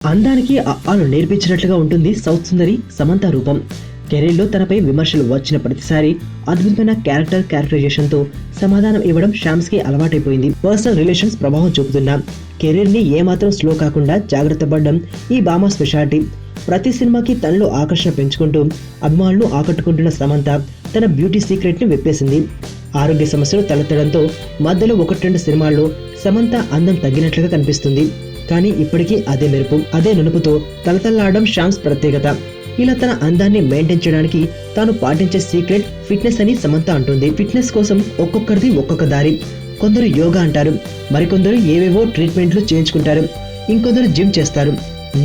అందానికి అను నేర్పించినట్లుగా ఉంటుంది సౌత్ సుందరి సమంత రూపం. కెరీర్లో తనపై విమర్శలు వచ్చిన ప్రతిసారి అద్భుతమైన క్యారెక్టరైజేషన్ తో సమాధానం ఇవ్వడం శ్యామ్స్ కి అలవాటైపోయింది. పర్సనల్ రిలేషన్స్ ప్రభావం చూపుతున్నా కెరీర్ ని ఏమాత్రం స్లో కాకుండా జాగ్రత్త పడడం ఈ భామ స్పెషాలిటీ. ప్రతి సినిమాకి తనలో ఆకర్షణ పెంచుకుంటూ అభిమానులను ఆకట్టుకుంటున్న సమంత తన బ్యూటీ సీక్రెట్ ని విప్పేసింది. ఆరోగ్య సమస్యలు తలెత్తడంతో మధ్యలో 1-2 సినిమాల్లో సమంత అందం తగ్గినట్లుగా కనిపిస్తుంది. కానీ ఇప్పటికీ అదే మెరుపు, అదే నునుపుతో తలతల్లాడడం శ్యామ్స్ ప్రత్యేకత. ఇలా తన అందాన్ని మెయింటైన్ చేయడానికి తాను పాటించే సీక్రెట్ ఫిట్నెస్ అని సమంత అంటుంది. ఫిట్నెస్ కోసం ఒక్కొక్కరిది ఒక్కొక్క దారి. కొందరు యోగా అంటారు, మరికొందరు ఏవేవో ట్రీట్మెంట్లు చేయించుకుంటారు, ఇంకొందరు జిమ్ చేస్తారు.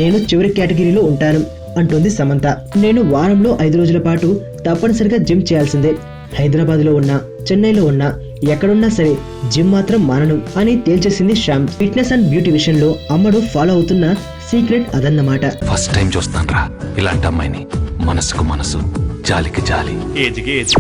నేను చివరి కేటగిరీలో ఉంటాను అంటుంది సమంత. నేను వారంలో 5 రోజుల పాటు తప్పనిసరిగా జిమ్ చేయాల్సిందే. హైదరాబాద్ లో ఉన్నా, చెన్నైలో ఉన్నా, ఎక్కడున్నా సరే జిమ్ మాత్రం మానను అని తేల్చేసింది శ్యామ్. ఫిట్నెస్ అండ్ బ్యూటీ విషయంలో అమ్మడు ఫాలో అవుతున్న సీక్రెట్ అదన్నమాట. ఫస్ట్ టైం చూస్తాను రా ఇలాంటి అమ్మాయిని. మనసుకు మనసు, జాలికి జాలి. ఏజ్కి ఏజ్.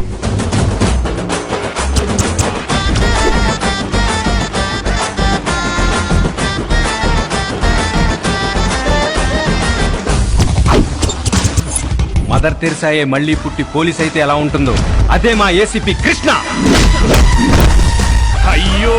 మదర్ తెరిసాయే మళ్ళీ పుట్టి పోలీస్ అయితే ఎలా ఉంటుందో అదే మా ఏసీపీ కృష్ణ. అయ్యో